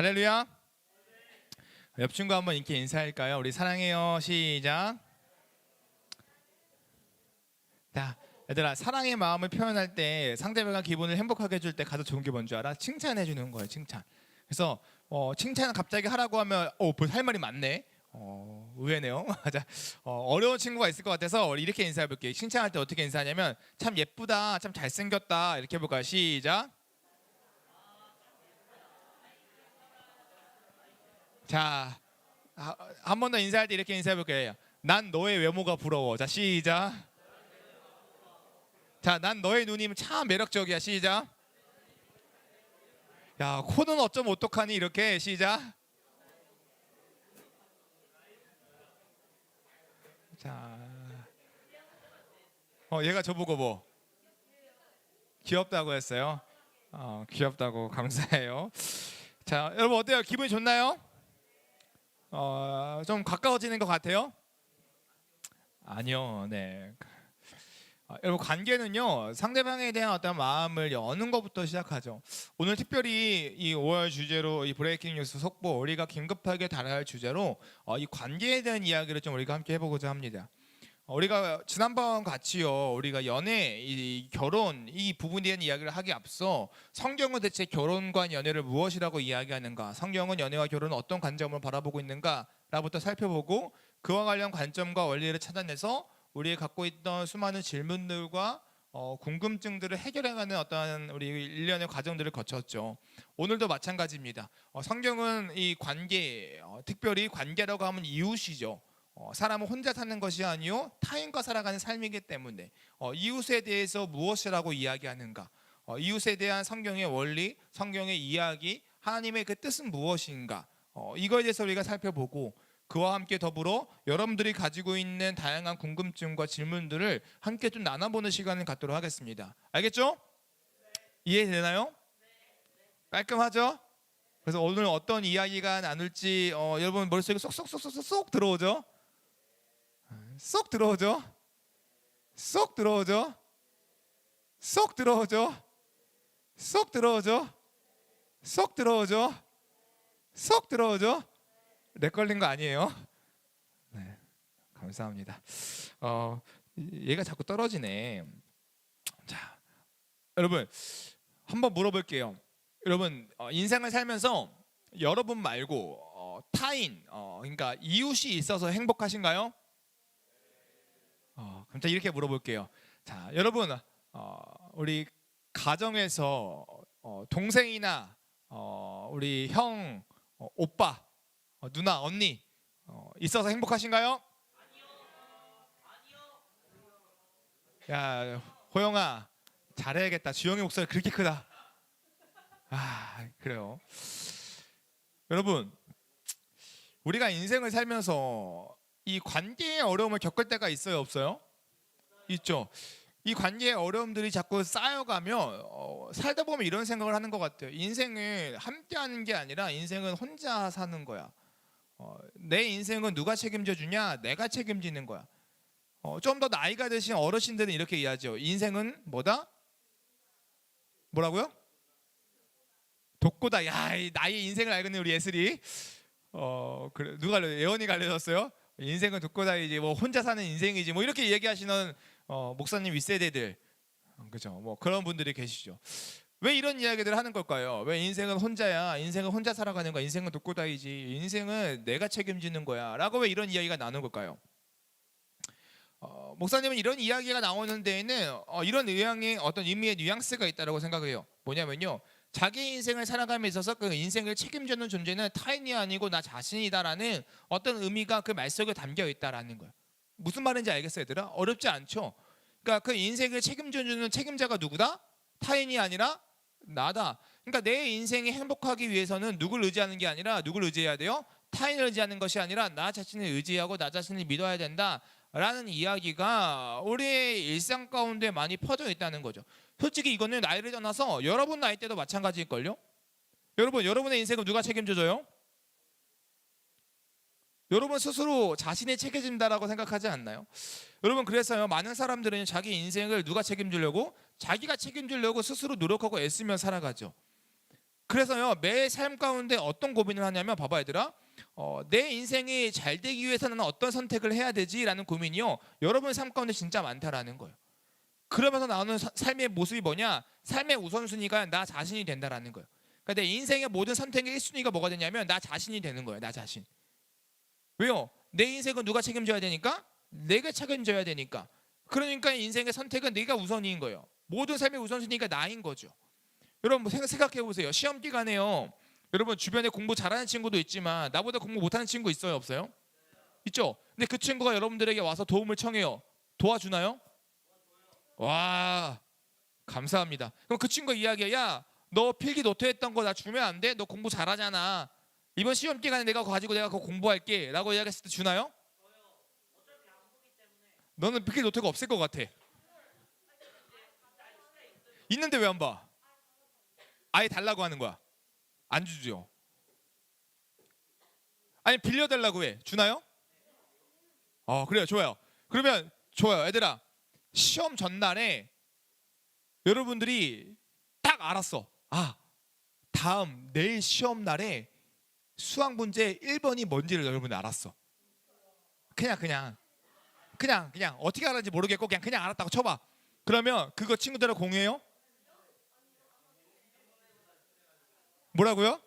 할렐루야. 옆 친구 한번 이렇게 인사할까요? 우리 사랑해요. 시작. 자, 얘들아, 사랑의 마음을 표현할 때 상대방의 기분을 행복하게 해줄 때 가장 좋은 게 뭔지 알아? 칭찬해 주는 거예요. 칭찬. 그래서 칭찬을 갑자기 하라고 하면 벌써 할 말이 많네. 의외네요. 자, 어려운 친구가 있을 것 같아서 이렇게 인사해 볼게요. 칭찬할 때 어떻게 인사하냐면 참 예쁘다, 참 잘생겼다 이렇게 해볼까요? 시작. 자, 한 번 더 인사할 때 이렇게 인사해 볼게요. 난 너의 외모가 부러워. 자, 시작. 자, 난 너의 눈이 참 매력적이야. 시작. 야, 코는 어쩜 어떡하니 이렇게. 시작. 자, 얘가 저보고 뭐 귀엽다고 했어요. 귀엽다고 감사해요. 자, 여러분 어때요? 기분이 좋나요? 좀 가까워지는 것 같아요? 아니요, 네. 여러분 관계는요 상대방에 대한 어떤 마음을 여는 것부터 시작하죠. 오늘 특별히 이 5월 주제로 이 브레이킹 뉴스 속보 우리가 긴급하게 다뤄야 할 주제로 이 관계에 대한 이야기를 좀 우리가 함께 해보고자 합니다. 우리가 지난번 같이요 우리가 연애, 이 결혼 이 부분에 대한 이야기를 하기 앞서 성경은 대체 결혼과 연애를 무엇이라고 이야기하는가, 성경은 연애와 결혼을 어떤 관점으로 바라보고 있는가라부터 살펴보고 그와 관련 관점과 원리를 찾아내서 우리가 갖고 있던 수많은 질문들과 궁금증들을 해결해가는 어떤 우리 일련의 과정들을 거쳤죠. 오늘도 마찬가지입니다. 성경은 이 관계, 특별히 관계라고 하면 이웃이죠. 사람은 혼자 사는 것이 아니요 타인과 살아가는 삶이기 때문에 이웃에 대해서 무엇이라고 이야기하는가, 이웃에 대한 성경의 원리, 성경의 이야기, 하나님의 그 뜻은 무엇인가, 이거에 대해서 우리가 살펴보고 그와 함께 더불어 여러분들이 가지고 있는 다양한 궁금증과 질문들을 함께 좀 나눠보는 시간을 갖도록 하겠습니다. 알겠죠? 이해되나요? 깔끔하죠? 그래서 오늘 어떤 이야기가 나눌지 여러분 머릿속에 쏙쏙쏙쏙쏙 들어오죠? 쏙 들어오죠? 쏙 들어오죠? 쏙 들어오죠? 쏙 들어오죠? 쏙 들어오죠? 쏙 들어오죠? 렉 걸린 거 아니에요? 네, 감사합니다. 얘가 자꾸 떨어지네. 자, 여러분 한번 물어볼게요. 여러분 인생을 살면서 여러분 말고 타인, 그러니까 이웃이 있어서 행복하신가요? 그럼 자 이렇게 물어볼게요. 자, 여러분 우리 가정에서 동생이나 우리 형, 오빠, 누나, 언니 있어서 행복하신가요? 야, 호영아 잘해야겠다. 주영이 목소리 그렇게 크다. 그래요. 여러분 우리가 인생을 살면서 이 관계의 어려움을 겪을 때가 있어요, 없어요? 있죠. 이 관계의 어려움들이 자꾸 쌓여가면 살다 보면 이런 생각을 하는 것 같아요. 인생을 함께하는 게 아니라 인생은 혼자 사는 거야. 내 인생은 누가 책임져 주냐? 내가 책임지는 거야. 좀 더 나이가 드신 어르신들은 이렇게 이해하죠. 인생은 뭐다? 뭐라고요? 독고다. 야, 나의 인생을 알겠네 우리 예슬이. 그래, 누가 예원이가 알려줬어요? 인생은 독고다이지, 뭐 혼자 사는 인생이지, 뭐 이렇게 얘기하시는 목사님 윗세대들, 그죠? 뭐 그런 분들이 계시죠. 왜 이런 이야기들을 하는 걸까요? 왜 인생은 혼자야? 인생은 혼자 살아가는 거야. 인생은 독고다이지. 인생은 내가 책임지는 거야. 라고 왜 이런 이야기가 나오는 걸까요? 목사님은 이런 이야기가 나오는 데에는 이런 의향의 어떤 의미의 뉘앙스가 있다고 생각해요. 뭐냐면요, 자기 인생을 살아감에 있어서 그 인생을 책임지는 존재는 타인이 아니고 나 자신이다라는 어떤 의미가 그 말 속에 담겨 있다라는 거예요. 무슨 말인지 알겠어요, 얘들아? 어렵지 않죠? 그러니까 그 인생을 책임져주는 책임자가 누구다? 타인이 아니라 나다. 그러니까 내 인생이 행복하기 위해서는 누굴 의지하는 게 아니라 누굴 의지해야 돼요? 타인을 의지하는 것이 아니라 나 자신을 의지하고 나 자신을 믿어야 된다라는 이야기가 우리의 일상 가운데 많이 퍼져 있다는 거죠. 솔직히 이거는 나이를 떠나서 여러분 나이 때도 마찬가지일걸요? 여러분의 인생을 누가 책임져줘요? 여러분 스스로 자신이 책임진다라고 생각하지 않나요? 여러분 그래서요 많은 사람들은 자기 인생을 누가 책임지려고? 자기가 책임지려고 스스로 노력하고 애쓰며 살아가죠. 그래서요 매 삶 가운데 어떤 고민을 하냐면 봐봐 얘들아, 내 인생이 잘 되기 위해서는 어떤 선택을 해야 되지라는 고민이요 여러분 삶 가운데 진짜 많다라는 거예요. 그러면서 나오는 삶의 모습이 뭐냐? 삶의 우선순위가 나 자신이 된다라는 거예요. 그러니까 내 인생의 모든 선택의 1순위가 뭐가 되냐면 나 자신이 되는 거예요. 나 자신. 왜요? 내 인생은 누가 책임져야 되니까? 내가 책임져야 되니까. 그러니까 인생의 선택은 내가 우선인 거예요. 모든 삶의 우선순위가 나인 거죠. 여러분 생각해 보세요. 시험 기간에요. 여러분 주변에 공부 잘하는 친구도 있지만 나보다 공부 못하는 친구 있어요? 없어요? 있죠? 근데 그 친구가 여러분들에게 와서 도움을 청해요. 도와주나요? 와, 감사합니다. 그럼 그 친구가 이야기해. 야, 너 필기 노트했던 거 나 주면 안 돼? 너 공부 잘하잖아. 이번 시험 기간에 내가 가지고 내가 그거 공부할게 라고 이야기했을 때 주나요? 너는 필기 노트가 없을 것 같아. 있는데 왜 안 봐? 아예 달라고 하는 거야. 안 주죠. 아니 빌려달라고 해. 주나요? 그래요. 좋아요. 그러면 좋아요. 얘들아, 시험 전날에 여러분들이 딱 알았어. 다음 내일 시험 날에 수학 문제 1번이 뭔지를 여러분이 알았어. 그냥 어떻게 알았는지 모르겠고 그냥 알았다고 쳐봐. 그러면 그거 친구들하고 공유해요? 뭐라고요?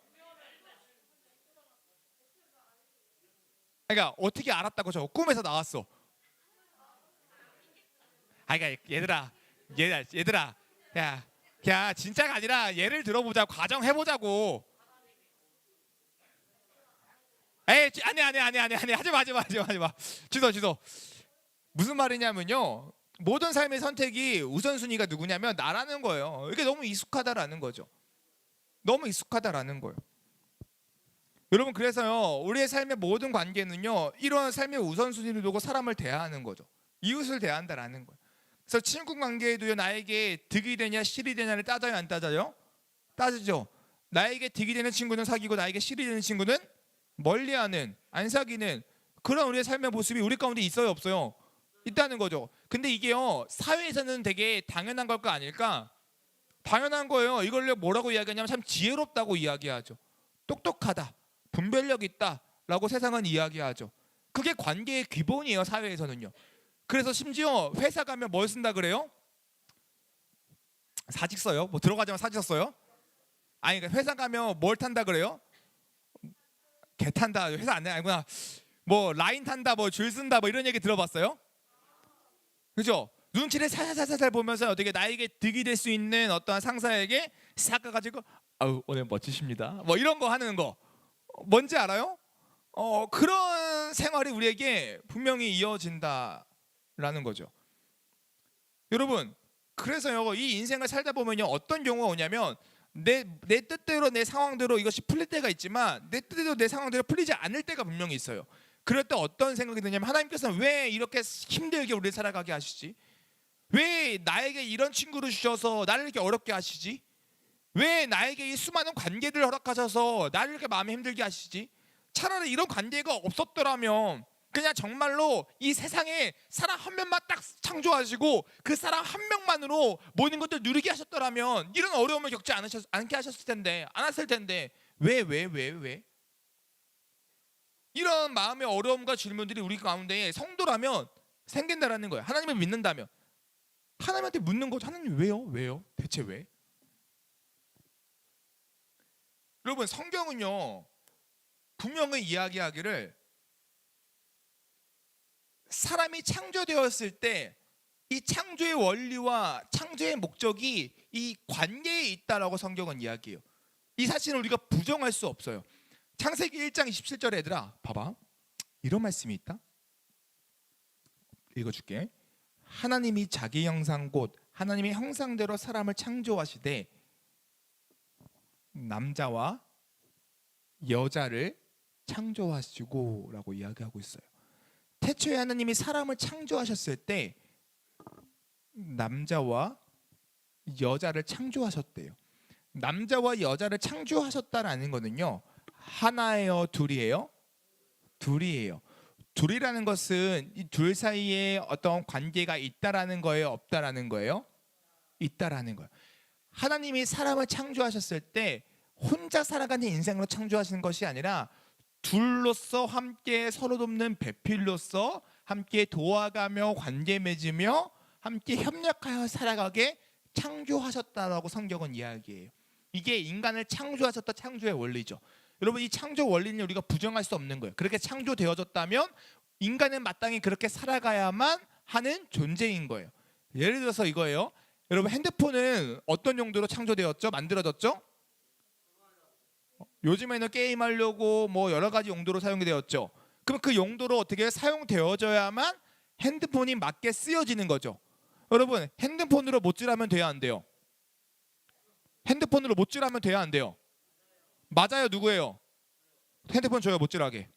그러니까 어떻게 알았다고 쳐. 꿈에서 나왔어. 그러니까 얘들아, 야 진짜가 아니라 예를 들어보자. 과정 해보자고. 에이 아니 하지 마. 취소. 무슨 말이냐면요. 모든 삶의 선택이 우선순위가 누구냐면 나라는 거예요. 이게 너무 익숙하다라는 거죠. 너무 익숙하다라는 거예요. 여러분 그래서요 우리의 삶의 모든 관계는요 이러한 삶의 우선순위를 두고 사람을 대하는 거죠. 이웃을 대한다라는 거예요. 그래서 친구 관계에도요 나에게 득이 되냐 실이 되냐를 따져요 안 따져요? 따지죠. 나에게 득이 되는 친구는 사귀고 나에게 실이 되는 친구는 멀리하는, 안 사귀는 그런 우리의 삶의 모습이 우리 가운데 있어요 없어요? 있다는 거죠. 근데 이게요 사회에서는 되게 당연한 걸까 아닐까? 당연한 거예요. 이걸 뭐라고 이야기하냐면 참 지혜롭다고 이야기하죠. 똑똑하다, 분별력 있다 라고 세상은 이야기하죠. 그게 관계의 기본이에요 사회에서는요. 그래서 심지어 회사 가면 뭘 쓴다 그래요? 사직 써요? 뭐 들어가자면 사직 써요? 아니 그러니까 회사 가면 뭘 탄다 그래요? 개 탄다. 회사 안 아니구나. 뭐 라인 탄다, 뭐 줄 쓴다, 뭐 이런 얘기 들어봤어요? 그죠? 눈치를 살살살살 보면서 어떻게 나에게 득이 될 수 있는 어떠한 상사에게 싹 가가지고 오늘 멋지십니다. 뭐 이런 거 하는 거 뭔지 알아요? 그런 생활이 우리에게 분명히 이어진다라는 거죠. 여러분 그래서요 이 인생을 살다 보면요 어떤 경우가 오냐면 내 뜻대로 내 상황대로 이것이 풀릴 때가 있지만 내 뜻대로 내 상황대로 풀리지 않을 때가 분명히 있어요. 그럴 때 어떤 생각이 드냐면 하나님께서는 왜 이렇게 힘들게 우리를 살아가게 하시지? 왜 나에게 이런 친구를 주셔서 나를 이렇게 어렵게 하시지? 왜 나에게 이 수많은 관계들을 허락하셔서 나를 이렇게 마음에 힘들게 하시지? 차라리 이런 관계가 없었더라면 그냥 정말로 이 세상에 사람 한 명만 딱 창조하시고 그 사람 한 명만으로 모든 것들 누리게 하셨더라면 이런 어려움을 겪지 않게 하셨을 텐데 않았을 텐데 왜? 이런 마음의 어려움과 질문들이 우리 가운데 성도라면 생긴다라는 거예요. 하나님을 믿는다면 하나님한테 묻는 거죠. 하나님 왜요? 대체 왜? 여러분 성경은요 분명히 이야기하기를 사람이 창조되었을 때 이 창조의 원리와 창조의 목적이 이 관계에 있다라고 성경은 이야기해요. 이 사실은 우리가 부정할 수 없어요. 창세기 1장 27절에 얘들아 봐봐. 이런 말씀이 있다. 읽어줄게. 하나님이 자기 형상 곧 하나님의 형상대로 사람을 창조하시되 남자와 여자를 창조하시고 라고 이야기하고 있어요. 태초에 하나님이 사람을 창조하셨을 때 남자와 여자를 창조하셨대요. 남자와 여자를 창조하셨다라는 거는요 하나예요 둘이에요? 둘이에요. 둘이라는 것은 이 둘 사이에 어떤 관계가 있다라는 거예요 없다라는 거예요? 있다라는 거예요. 하나님이 사람을 창조하셨을 때 혼자 살아가는 인생으로 창조하시는 것이 아니라 둘로서 함께 서로 돕는 배필로서 함께 도와가며 관계 맺으며 함께 협력하여 살아가게 창조하셨다라고 성경은 이야기해요. 이게 인간을 창조하셨다 창조의 원리죠. 여러분, 이 창조 원리는 우리가 부정할 수 없는 거예요. 그렇게 창조되어졌다면 인간은 마땅히 그렇게 살아가야만 하는 존재인 거예요. 예를 들어서 이거예요. 여러분, 핸드폰은 어떤 용도로 창조되었죠? 만들어졌죠? 요즘에는 게임하려고 뭐 여러 가지 용도로 사용이 되었죠. 그럼 그 용도로 어떻게 사용되어져야만 핸드폰이 맞게 쓰여지는 거죠. 여러분, 핸드폰으로 못질하면 돼야 안 돼요? 핸드폰으로 못질하면 돼야 안 돼요? 맞아요. 누구예요? 핸드폰 줘요, 못질하게.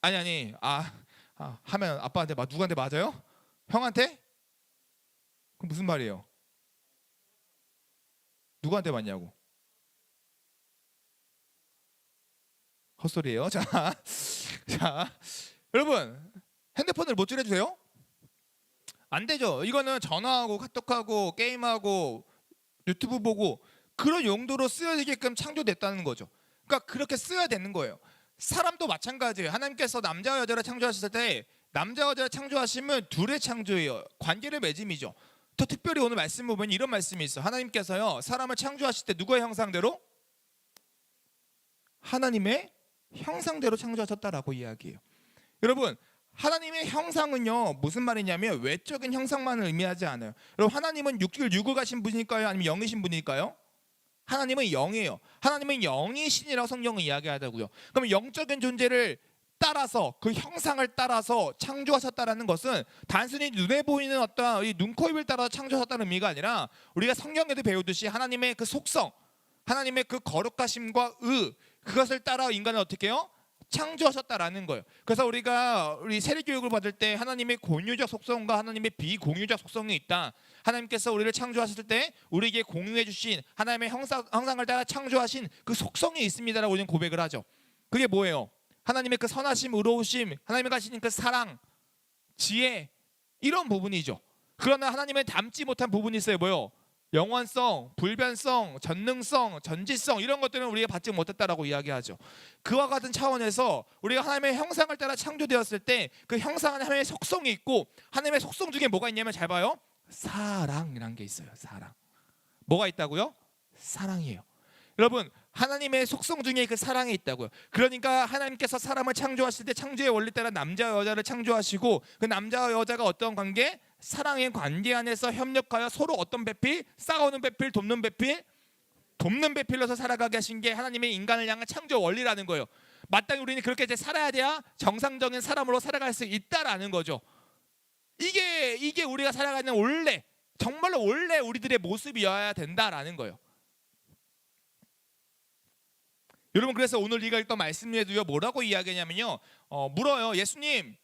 아니 하면 아빠한테 누구한테 맞아요? 형한테? 그럼 무슨 말이에요? 누구한테 맞냐고? 헛소리예요. 자, 여러분, 핸드폰을 못질해주세요? 안 되죠. 이거는 전화하고 카톡하고 게임하고 유튜브 보고 그런 용도로 쓰여지게끔 창조됐다는 거죠. 그러니까 그렇게 써야 되는 거예요. 사람도 마찬가지예요. 하나님께서 남자와 여자를 창조하셨을 때 남자와 여자를 창조하시면 둘의 창조예요. 관계를 맺음이죠. 더 특별히 오늘 말씀 보면 이런 말씀이 있어요. 하나님께서요, 사람을 창조하실 때 누구의 형상대로? 하나님의 형상대로 창조하셨다라고 이야기해요. 여러분, 하나님의 형상은요, 무슨 말이냐면 외적인 형상만을 의미하지 않아요. 여러분, 하나님은 육을 가신 분일까요? 아니면 영이신 분일까요? 하나님은 영이에요. 하나님은 영이 신이라고 성경은 이야기하다고요. 그럼 영적인 존재를 따라서 그 형상을 따라서 창조하셨다라는 것은 단순히 눈에 보이는 어떤 이 눈, 코, 입을 따라 창조하셨다는 의미가 아니라 우리가 성경에도 배우듯이 하나님의 그 속성, 하나님의 그 거룩하심과 그것을 따라 인간을 어떻게 해요? 창조하셨다라는 거예요. 그래서 우리 세례 교육을 받을 때 하나님의 공유적 속성과 하나님의 비공유적 속성이 있다. 하나님께서 우리를 창조하셨을 때 우리에게 공유해 주신 하나님의 형상을 따라 창조하신 그 속성이 있습니다라고 우리는 고백을 하죠. 그게 뭐예요? 하나님의 그 선하심, 의로우심, 하나님이 가시는 그 사랑, 지혜, 이런 부분이죠. 그러나 하나님의 닮지 못한 부분이 있어요. 뭐요? 영원성, 불변성, 전능성, 전지성, 이런 것들은 우리가 받지 못했다라고 이야기하죠. 그와 같은 차원에서 우리가 하나님의 형상을 따라 창조되었을 때 그 형상 안에 하나님의 속성이 있고, 하나님의 속성 중에 뭐가 있냐면 잘 봐요. 사랑이란 게 있어요. 사랑. 뭐가 있다고요? 사랑이에요. 여러분, 하나님의 속성 중에 그 사랑이 있다고요. 그러니까 하나님께서 사람을 창조하실 때 창조의 원리 따라 남자와 여자를 창조하시고, 그 남자와 여자가 어떤 관계? 사랑의 관계 안에서 협력하여 서로 어떤 배필? 싸우는 배필, 돕는 배필? 돕는 배필로서 살아가게 하신 게 하나님의 인간을 향한 창조 원리라는 거예요. 마땅히 우리는 그렇게 이제 살아야 돼야 정상적인 사람으로 살아갈 수 있다라는 거죠. 이게 우리가 살아가는 정말로 원래 우리들의 모습이어야 된다라는 거예요. 여러분, 그래서 오늘 우리가 읽던 말씀에도요, 뭐라고 이야기하냐면요, 물어요. 예수님,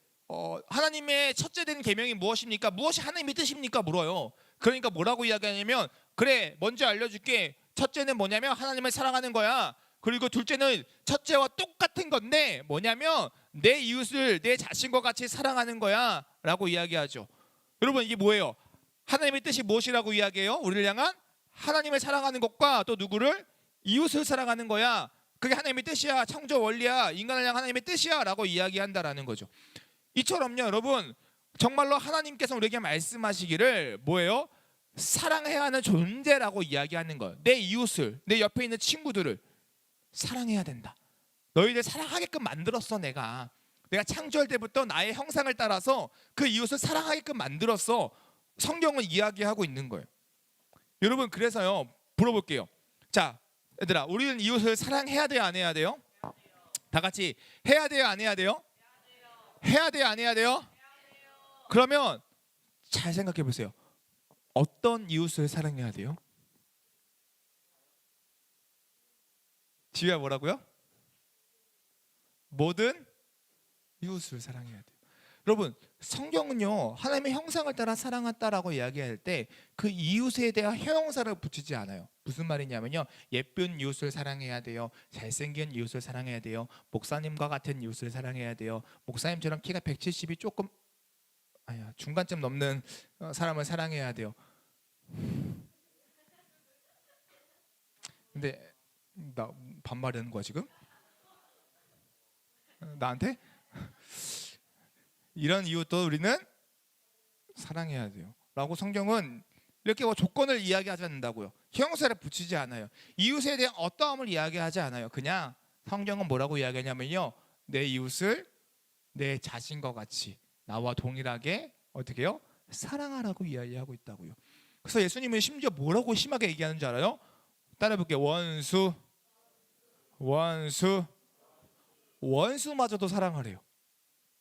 하나님의 첫째 된 계명이 무엇입니까? 무엇이 하나님의 뜻입니까? 물어요. 그러니까 뭐라고 이야기하냐면, 그래, 먼저 알려줄게. 첫째는 뭐냐면 하나님을 사랑하는 거야. 그리고 둘째는 첫째와 똑같은 건데 뭐냐면 내 이웃을 내 자신과 같이 사랑하는 거야 라고 이야기하죠. 여러분, 이게 뭐예요? 하나님의 뜻이 무엇이라고 이야기해요? 우리를 향한 하나님을 사랑하는 것과 또 누구를? 이웃을 사랑하는 거야. 그게 하나님의 뜻이야. 창조 원리야. 인간을 향한 하나님의 뜻이야 라고 이야기한다라는 거죠. 이처럼요, 여러분, 정말로 하나님께서 우리에게 말씀하시기를 뭐예요? 사랑해야 하는 존재라고 이야기하는 거예요. 내 이웃을, 내 옆에 있는 친구들을 사랑해야 된다. 너희들 사랑하게끔 만들었어. 내가 창조할 때부터 나의 형상을 따라서 그 이웃을 사랑하게끔 만들었어. 성경은 이야기하고 있는 거예요. 여러분, 그래서요, 물어볼게요. 자, 얘들아, 우리는 이웃을 사랑해야 돼요, 안 해야 돼요? 다 같이 해야 돼요, 안 해야 돼요? 해야 돼요, 안 해야 돼요? 그러면 잘 생각해 보세요. 어떤 이웃을 사랑해야 돼요? 지우야, 뭐라고요? 모든 이웃을 사랑해야 돼요. 여러분, 성경은요, 하나님의 형상을 따라 사랑한다라고 이야기할 때 그 이웃에 대한 형용사를 붙이지 않아요. 무슨 말이냐면요, 예쁜 이웃을 사랑해야 돼요. 잘생긴 이웃을 사랑해야 돼요. 목사님과 같은 이웃을 사랑해야 돼요. 목사님처럼 키가 170이 조금 중간쯤 넘는 사람을 사랑해야 돼요. 근데 나 반말하는 거야 지금? 나한테? 이런 이웃도 우리는 사랑해야 돼요. 라고 성경은 이렇게 뭐 조건을 이야기하지 않는다고요. 형용사를 붙이지 않아요. 이웃에 대한 어떠함을 이야기하지 않아요. 그냥 성경은 뭐라고 이야기하냐면요. 내 이웃을 내 자신과 같이 나와 동일하게 어떻게 해요? 사랑하라고 이야기하고 있다고요. 그래서 예수님은 심지어 뭐라고 심하게 얘기하는 줄 알아요? 따라해볼게요. 원수마저도 사랑하래요.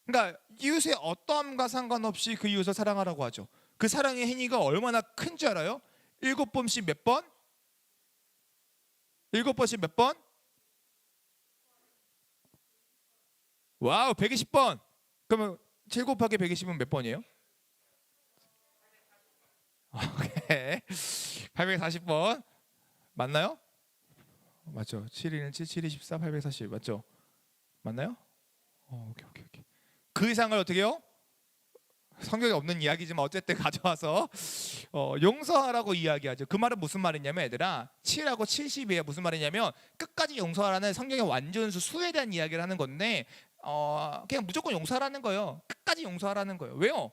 그러니까 이웃의 어떠함과 상관없이 그 이웃을 사랑하라고 하죠. 그 사랑의 행위가 얼마나 큰 줄 알아요? 7번씩 몇 번? 7번씩 몇 번? 와우, 120번. 그러면 7 곱하기 120은 몇 번이에요? 오케이. 840번 맞나요? 맞죠. 7일 7, 7, 24, 840 맞죠? 맞나요? 오케이. 그 이상을 어떻게 해요? 성경에 없는 이야기지만 어쨌든 가져와서 용서하라고 이야기하죠. 그 말은 무슨 말이냐면 얘들아 7하고 70이에요. 무슨 말이냐면 끝까지 용서하라는 성경의 완전수 수에 대한 이야기를 하는 건데 그냥 무조건 용서하라는 거예요. 끝까지 용서하라는 거예요. 왜요?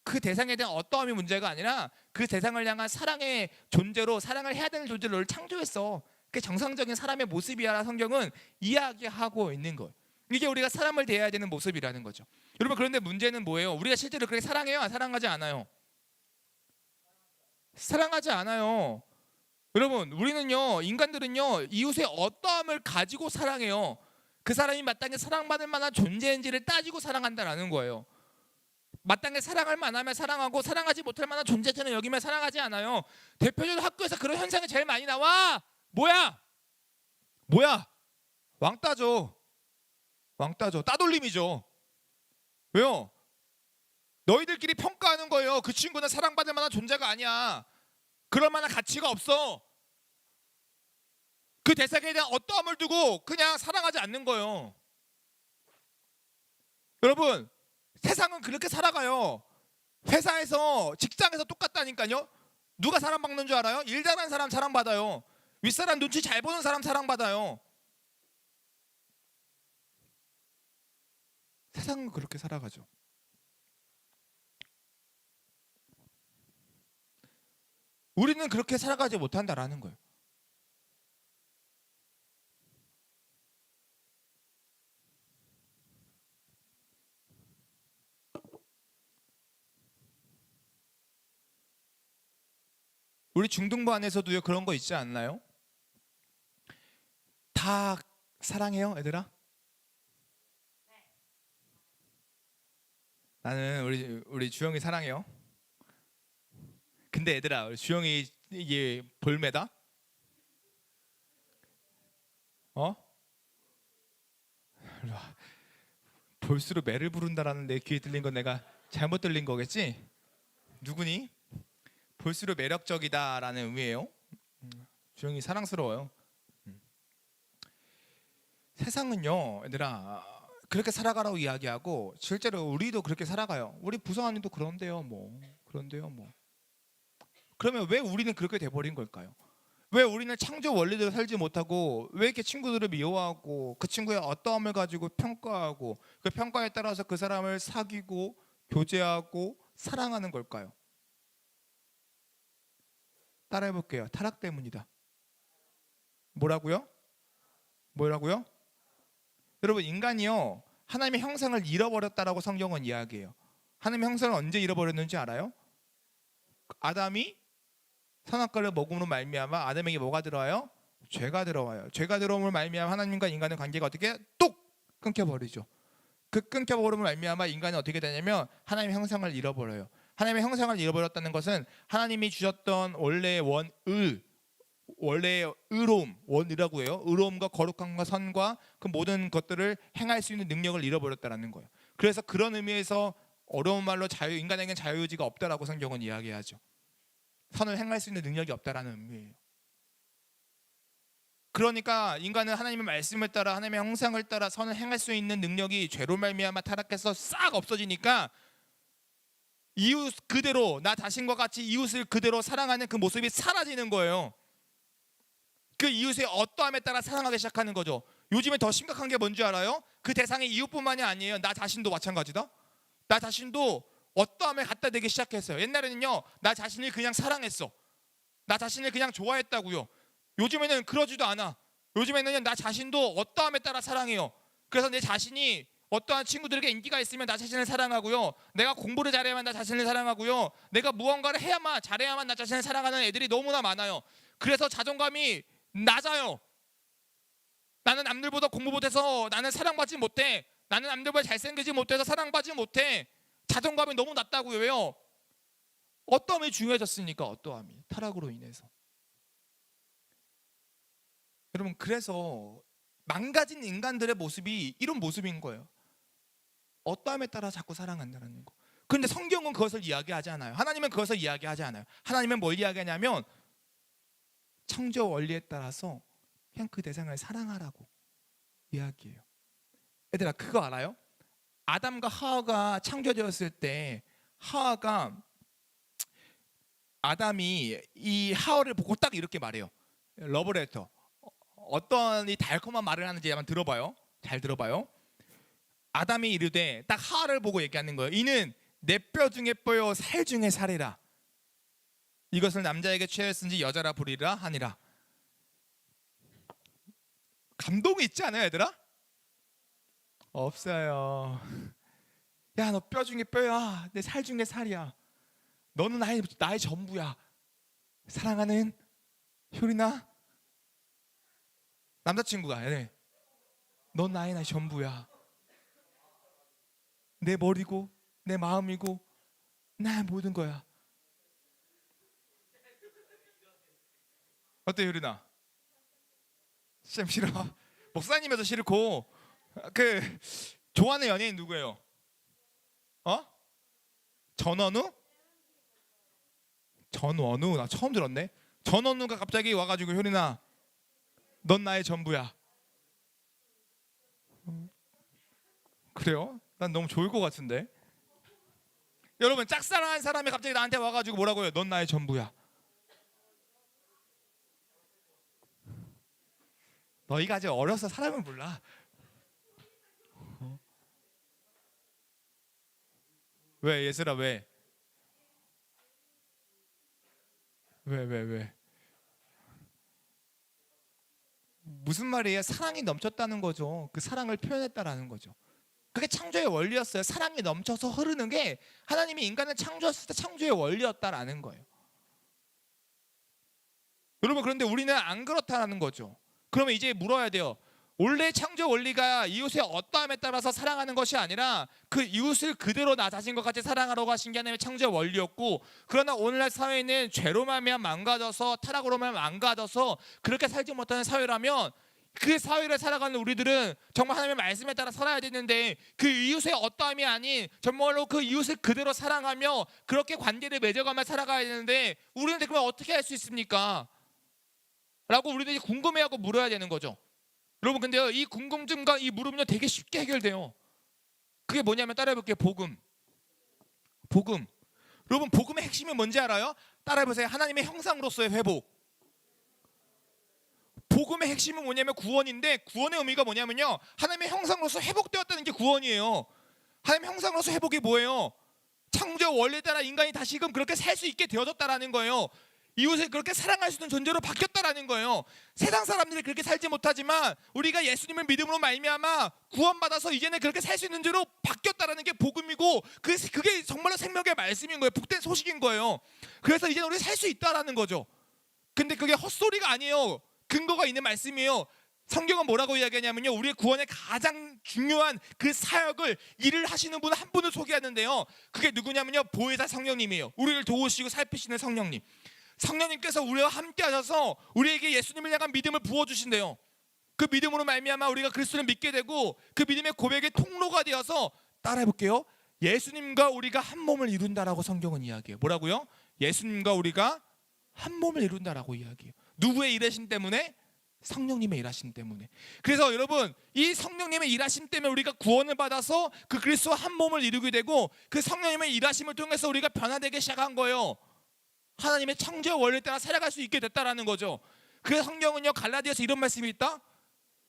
그 대상에 대한 어떠함이 문제가 아니라 그 대상을 향한 사랑의 존재로 사랑을 해야 되는 존재로 너를 창조했어. 그게 정상적인 사람의 모습이야. 성경은 이야기하고 있는 거예요. 이게 우리가 사람을 대해야 되는 모습이라는 거죠. 여러분 그런데 문제는 뭐예요? 우리가 실제로 그렇게 사랑해요? 사랑하지 않아요? 사랑하지 않아요. 여러분 우리는요 인간들은요 이웃의 어떠함을 가지고 사랑해요. 그 사람이 마땅히 사랑받을 만한 존재인지를 따지고 사랑한다라는 거예요. 마땅히 사랑할 만하면 사랑하고 사랑하지 못할 만한 존재처럼 여기면 사랑하지 않아요. 대표적으로 학교에서 그런 현상이 제일 많이 나와. 뭐야? 왕따죠. 따돌림이죠. 왜요? 너희들끼리 평가하는 거예요. 그 친구는 사랑받을 만한 존재가 아니야. 그럴 만한 가치가 없어. 그 대상에 대한 어떠함을 두고 그냥 사랑하지 않는 거예요. 여러분 세상은 그렇게 살아가요. 회사에서 직장에서 똑같다니까요. 누가 사랑받는 줄 알아요? 일 잘하는 사람 사랑받아요. 윗사람 눈치 잘 보는 사람 사랑받아요. 세상은 그렇게 살아가죠. 우리는 그렇게 살아가지 못한다라는 거예요. 우리 중등부 안에서도요 그런 거 있지 않나요? 다 사랑해요, 얘들아? 나는 우리 주영이 사랑해요. 근데 얘들아, 우리 주영이 이게 볼매다? 일로 와. 볼수록 매를 부른다라는 내 귀에 들린 건 내가 잘못 들린 거겠지? 누구니? 볼수록 매력적이다라는 의미예요. 주영이 사랑스러워요. 세상은요, 얘들아 그렇게 살아가라고 이야기하고 실제로 우리도 그렇게 살아가요. 우리 부서 안에도 그런데요, 뭐. 그러면 왜 우리는 그렇게 돼버린 걸까요? 왜 우리는 창조 원리대로 살지 못하고 왜 이렇게 친구들을 미워하고 그 친구의 어떠함을 가지고 평가하고 그 평가에 따라서 그 사람을 사귀고 교제하고 사랑하는 걸까요? 따라해볼게요. 타락 때문이다. 뭐라고요? 여러분 인간이요 하나님의 형상을 잃어버렸다라고 성경은 이야기해요. 하나님의 형상을 언제 잃어버렸는지 알아요? 아담이 선악과를 먹음으로 말미암아 아담에게 뭐가 들어와요? 죄가 들어와요. 죄가 들어옴으로 말미암아 하나님과 인간의 관계가 어떻게 뚝 끊겨버리죠. 그 끊겨버림으로 말미암아 인간은 어떻게 되냐면 하나님의 형상을 잃어버려요. 하나님의 형상을 잃어버렸다는 것은 하나님이 주셨던 원래의 원래의 의로움, 원이라고 해요. 의로움과 거룩함과 선과 그 모든 것들을 행할 수 있는 능력을 잃어버렸다는 거예요. 그래서 그런 의미에서 어려운 말로 인간에게는 자유의지가 없다라고 성경은 이야기하죠. 선을 행할 수 있는 능력이 없다라는 의미예요. 그러니까 인간은 하나님의 말씀을 따라 하나님의 형상을 따라 선을 행할 수 있는 능력이 죄로 말미암아 타락해서 싹 없어지니까 이웃 그대로 나 자신과 같이 이웃을 그대로 사랑하는 그 모습이 사라지는 거예요. 그 이웃의 어떠함에 따라 사랑하기 시작하는 거죠. 요즘에 더 심각한 게 뭔지 알아요? 그 대상이 이웃뿐만이 아니에요. 나 자신도 마찬가지다. 나 자신도 어떠함에 갖다 대기 시작했어요. 옛날에는요, 나 자신을 그냥 사랑했어. 나 자신을 그냥 좋아했다고요. 요즘에는 그러지도 않아. 요즘에는 나 자신도 어떠함에 따라 사랑해요. 그래서 내 자신이 어떠한 친구들에게 인기가 있으면 나 자신을 사랑하고요. 내가 공부를 잘해야만 나 자신을 사랑하고요. 내가 무언가를 해야만 잘해야만 나 자신을 사랑하는 애들이 너무나 많아요. 그래서 자존감이 낮아요. 나는 남들보다 공부 못해서 나는 사랑받지 못해. 나는 남들보다 잘생기지 못해서 사랑받지 못해. 자존감이 너무 낮다고요. 왜요? 어떠함이 중요해졌으니까. 어떠함이 타락으로 인해서. 여러분, 그래서 망가진 인간들의 모습이 이런 모습인 거예요. 어떠함에 따라 자꾸 사랑한다는 거. 그런데 성경은 그것을 이야기하지 않아요. 하나님은 그것을 이야기하지 않아요. 하나님은 뭘 이야기하냐면 창조 원리에 따라서 그냥 그 대상을 사랑하라고 이야기해요. 얘들아, 그거 알아요? 아담과 하와가 창조되었을 때 아담이 이 하와를 보고 딱 이렇게 말해요. 러브레터. 어떤 이 달콤한 말을 하는지 한번 들어봐요. 잘 들어봐요. 아담이 이르되 딱 하와를 보고 얘기하는 거예요. 이는 내 뼈 중에 뼈요 살 중에 살이라. 이것을 남자에게 취하였은지 여자라 부리라 하니라. 감동이 있지 않아요, 얘들아? 없어요. 야, 너 뼈 중에 뼈야. 내 살 중에 살이야. 너는 나의 전부야. 사랑하는 효리나 남자친구가 넌 나의 전부야. 내 머리고 내 마음이고 나의 모든 거야. 어때, 효리나? 쌤 싫어. 목사님에서 싫고. 그 좋아하는 연예인 누구예요? 전원우? 전원우? 나 처음 들었네. 전원우가 갑자기 와가지고 효리나 넌 나의 전부야. 그래요? 난 너무 좋을 것 같은데. 여러분, 짝사랑한 사람이 갑자기 나한테 와가지고 뭐라고 해요? 넌 나의 전부야. 너희가 아직 어려서 사람을 몰라. 왜, 예슬아, 왜? 무슨 말이에요? 사랑이 넘쳤다는 거죠. 그 사랑을 표현했다라는 거죠. 그게 창조의 원리였어요. 사랑이 넘쳐서 흐르는 게 하나님이 인간을 창조했을 때 창조의 원리였다라는 거예요. 여러분, 그런데 우리는 안 그렇다라는 거죠. 그러면 이제 물어야 돼요. 원래 창조 원리가 이웃의 어떠함에 따라서 사랑하는 것이 아니라 그 이웃을 그대로 나 자신과 같이 사랑하라고 하신 게 하나님의 창조의 원리였고, 그러나 오늘날 사회는 죄로 말미암아 망가져서 타락으로 말미암아 망가져서 그렇게 살지 못하는 사회라면 그 사회를 살아가는 우리들은 정말 하나님의 말씀에 따라 살아야 되는데 그 이웃의 어떠함이 아닌 정말로 그 이웃을 그대로 사랑하며 그렇게 관계를 맺어가며 살아가야 되는데 우리는 그러면 어떻게 할 수 있습니까? 라고 우리들이 궁금해하고 물어야 되는 거죠. 여러분, 근데요, 이 궁금증과 이 물음은요 되게 쉽게 해결돼요. 그게 뭐냐면 따라해볼게요. 복음. 여러분, 복음의 핵심이 뭔지 알아요? 따라해보세요. 하나님의 형상으로서의 회복. 복음의 핵심은 뭐냐면 구원인데, 구원의 의미가 뭐냐면요, 하나님의 형상으로서 회복되었다는 게 구원이에요. 하나님의 형상으로서 회복이 뭐예요? 창조 원리에 따라 인간이 다시금 그렇게 살 수 있게 되어졌다라는 거예요. 이웃을 그렇게 사랑할 수 있는 존재로 바뀌었다라는 거예요. 세상 사람들이 그렇게 살지 못하지만 우리가 예수님을 믿음으로 말미암아 구원받아서 이제는 그렇게 살 수 있는 존재로 바뀌었다라는 게 복음이고, 그게 정말로 생명의 말씀인 거예요. 복된 소식인 거예요. 그래서 이제는 우리 살 수 있다라는 거죠. 근데 그게 헛소리가 아니에요. 근거가 있는 말씀이에요. 성경은 뭐라고 이야기하냐면요, 우리의 구원의 가장 중요한 그 사역을 일을 하시는 분 한 분을 소개하는데요, 그게 누구냐면요, 보혜사 성령님이에요. 우리를 도우시고 살피시는 성령님. 성령님께서 우리와 함께 하셔서 우리에게 예수님을 향한 믿음을 부어주신대요. 그 믿음으로 말미암아 우리가 그리스도를 믿게 되고 그 믿음의 고백의 통로가 되어서, 따라해볼게요, 예수님과 우리가 한 몸을 이룬다라고 성경은 이야기해요. 뭐라고요? 예수님과 우리가 한 몸을 이룬다라고 이야기해요. 누구의 일하심 때문에? 성령님의 일하심 때문에. 그래서 여러분, 이 성령님의 일하심 때문에 우리가 구원을 받아서 그 그리스도와 한 몸을 이루게 되고, 그 성령님의 일하심을 통해서 우리가 변화되기 시작한 거예요. 하나님의 창조의 원리에 따라 살아갈 수 있게 됐다라는 거죠. 그래서 성경은요 갈라디아서 이런 말씀이 있다.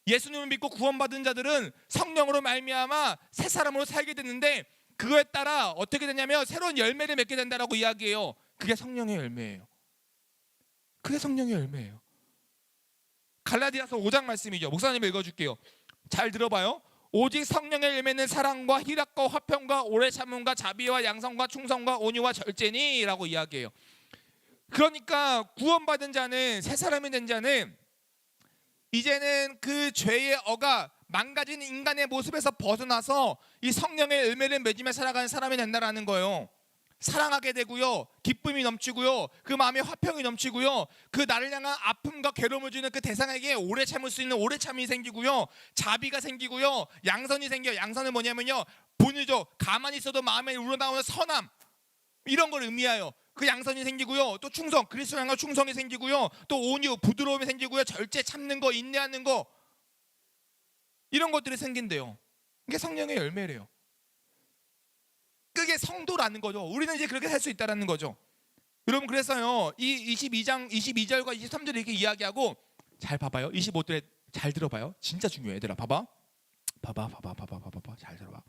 예수님을 믿고 구원받은 자들은 성령으로 말미암아 새 사람으로 살게 됐는데 그거에 따라 어떻게 되냐면 새로운 열매를 맺게 된다라고 이야기해요. 그게 성령의 열매예요. 그게 성령의 열매예요. 갈라디아서 5장 말씀이죠. 목사님 읽어줄게요. 잘 들어봐요. 오직 성령의 열매는 사랑과 희락과 화평과 오래 참음과 자비와 양성과 충성과 온유와 절제니 라고 이야기해요. 그러니까 구원받은 자는, 새 사람이 된 자는 이제는 그 죄의 어가 망가진 인간의 모습에서 벗어나서 이 성령의 열매를 맺으며 살아가는 사람이 된다라는 거예요. 사랑하게 되고요, 기쁨이 넘치고요, 그 마음에 화평이 넘치고요, 그 나를 향한 아픔과 괴로움을 주는 그 대상에게 오래 참을 수 있는 오래 참음이 생기고요, 자비가 생기고요, 양선이 생겨요. 양선은 뭐냐면요, 본유죠. 가만히 있어도 마음에 우러나오는 선함, 이런 걸 의미해요. 그 양선이 생기고요, 또 충성, 그리스도 향한 충성이 생기고요, 또 온유, 부드러움이 생기고요, 절제, 참는 거, 인내하는 거, 이런 것들이 생긴대요. 이게 성령의 열매래요. 그게 성도라는 거죠. 우리는 이제 그렇게 살 수 있다는 거죠. 여러분, 그래서요 이 22장 22절과 23절에 이렇게 이야기하고, 잘 봐봐요. 25절에 잘 들어봐요. 진짜 중요해. 얘들아 봐봐. 잘 들어봐.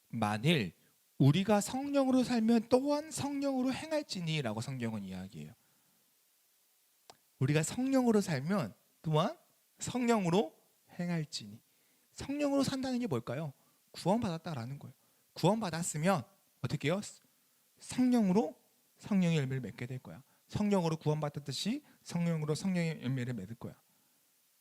만일 우리가 성령으로 살면 또한 성령으로 행할지니 라고 성경은 이야기해요. 우리가 성령으로 살면 또한 성령으로 행할지니. 성령으로 산다는 게 뭘까요? 구원받았다라는 거예요. 구원받았으면 어떻게 해요? 성령으로 성령의 열매를 맺게 될 거야. 성령으로 구원받았듯이 성령으로 성령의 열매를 맺을 거야.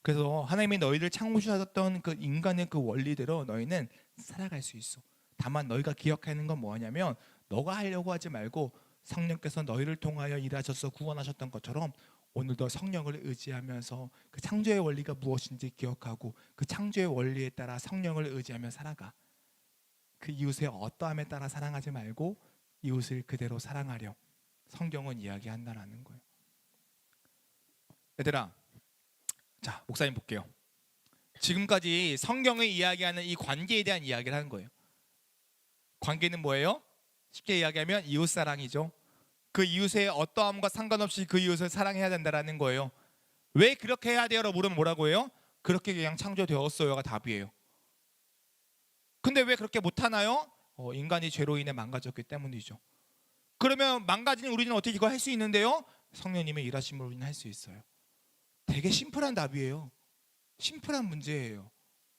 그래서 하나님이 너희를 창조하셨던 그 인간의 그 원리대로 너희는 살아갈 수 있어. 다만 너희가 기억해야 하는 건 뭐냐면, 너가 하려고 하지 말고 성령께서 너희를 통하여 일하셔서 구원하셨던 것처럼 오늘도 성령을 의지하면서 그 창조의 원리가 무엇인지 기억하고 그 창조의 원리에 따라 성령을 의지하며 살아가. 그 이웃의 어떠함에 따라 사랑하지 말고 이웃을 그대로 사랑하려 성경은 이야기한다라는 거예요. 얘들아, 자, 목사님 볼게요. 지금까지 성경이 이야기하는 이 관계에 대한 이야기를 하는 거예요. 관계는 뭐예요? 쉽게 이야기하면 이웃사랑이죠. 그 이웃의 어떠함과 상관없이 그 이웃을 사랑해야 된다라는 거예요. 왜 그렇게 해야 돼요? 라고 물으면 뭐라고 해요? 그렇게 그냥 창조되었어요가 답이에요. 근데 왜 그렇게 못하나요? 인간이 죄로 인해 망가졌기 때문이죠. 그러면 망가진 우리는 어떻게 이거 할 수 있는데요? 성령님의 일하심으로 우리는 할 수 있어요. 되게 심플한 답이에요. 심플한 문제예요.